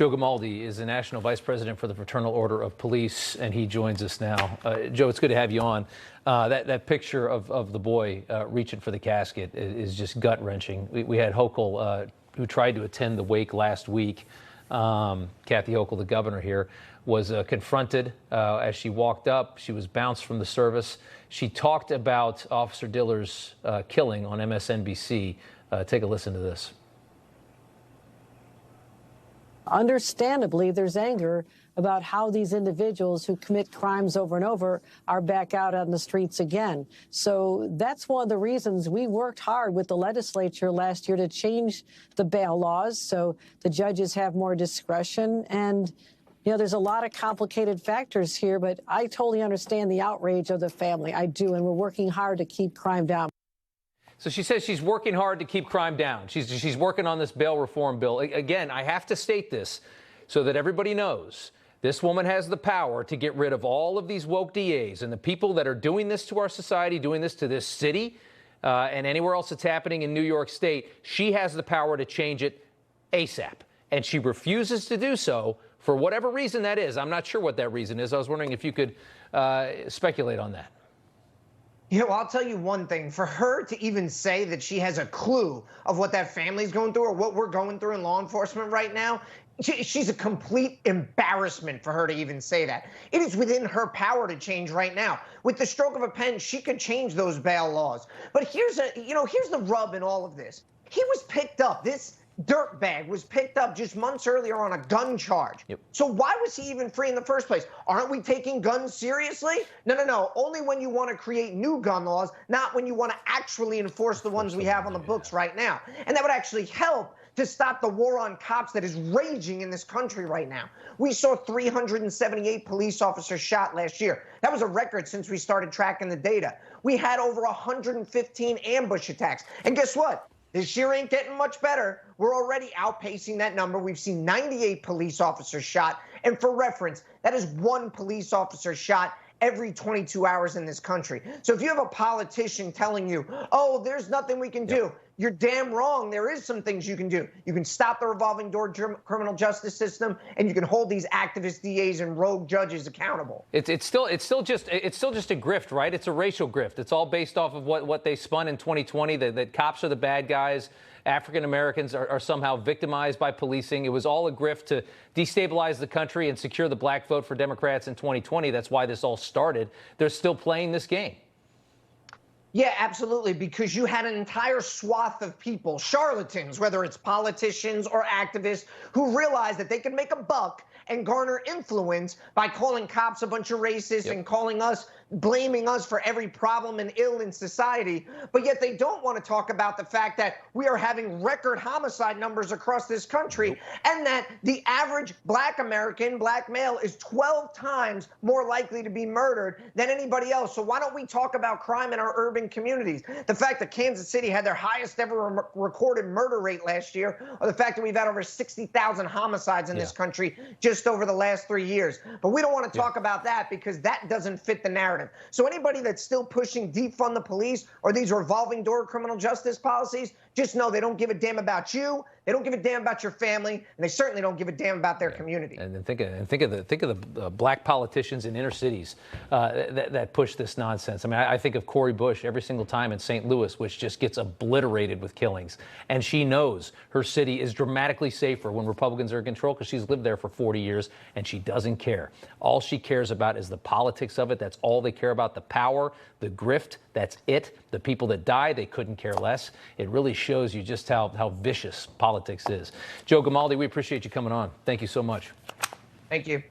Joe Gamaldi is the National Vice President for the Fraternal Order of Police, and he joins us now. Joe, it's good to have you on. That picture of the boy reaching for the casket is just gut-wrenching. We had Hochul, who tried to attend the wake last week. Kathy Hochul, the governor here, was confronted as she walked up. She was bounced from the service. She talked about Officer Diller's killing on MSNBC. Take a listen to this. Understandably, there's anger about how these individuals who commit crimes over and over are back out on the streets again. So that's one of the reasons we worked hard with the legislature last year to change the bail laws so the judges have more discretion. And, you know, there's a lot of complicated factors here, but I totally understand the outrage of the family. I do, and we're working hard to keep crime down. So she says she's working hard to keep crime down. She's working on this bail reform bill. Again, I have to state this so that everybody knows. This woman has the power to get rid of all of these woke DAs and the people that are doing this to our society, doing this to this city, and anywhere else that's happening in New York State. She has the power to change it ASAP. And she refuses to do so for whatever reason that is. I'm not sure what that reason is. I was wondering if you could speculate on that. You know, I'll tell you one thing. For her to even say that she has a clue of what that family's going through or what we're going through in law enforcement right now, she's a complete embarrassment for her to even say that. It is within her power to change right now. With the stroke of a pen, she could change those bail laws. But here's the rub in all of this. He was picked up. This dirtbag was picked up just months earlier on a gun charge. Yep. So why was he even free in the first place? Aren't we taking guns seriously? No. Only when you want to create new gun laws, not when you want to actually enforce the ones we have on the books right now. And that would actually help to stop the war on cops that is raging in this country right now. We saw 378 police officers shot last year. That was a record since we started tracking the data. We had over 115 ambush attacks. And guess what? This year ain't getting much better. We're already outpacing that number. We've seen 98 police officers shot. And for reference, that is one police officer shot every 22 hours in this country. So if you have a politician telling you, oh, there's nothing we can do, you're damn wrong. There is some things you can do. You can stop the revolving door criminal justice system, and you can hold these activist DAs and rogue judges accountable. It's still just a grift, right? It's a racial grift. It's all based off of what they spun in 2020, that cops are the bad guys. African Americans are somehow victimized by policing. It was all a grift to destabilize the country and secure the black vote for Democrats in 2020. That's why this all started. They're still playing this game. Yeah, absolutely, because you had an entire swath of people, charlatans, whether it's politicians or activists, who realized that they could make a buck and garner influence by calling cops a bunch of racists and blaming us for every problem and ill in society. But yet they don't want to talk about the fact that we are having record homicide numbers across this country and that the average black American, black male, is 12 times more likely to be murdered than anybody else. So why don't we talk about crime in our urban communities? The fact that Kansas City had their highest ever recorded murder rate last year, or the fact that we've had over 60,000 homicides in this country just over the last 3 years. But we don't want to talk about that because that doesn't fit the narrative. So anybody that's still pushing defund the police or these revolving door criminal justice policies, just know they don't give a damn about you. They don't give a damn about your family, and they certainly don't give a damn about their community. And then think of the black politicians in inner cities that push this nonsense. I mean, I think of Cori Bush every single time in St. Louis, which just gets obliterated with killings. And she knows her city is dramatically safer when Republicans are in control because she's lived there for 40 years, and she doesn't care. All she cares about is the politics of it. That's all they care about, the power, the grift. That's it. The people that die, they couldn't care less. It really shows you just how vicious politics is. Joe Gamaldi, we appreciate you coming on. Thank you so much. Thank you.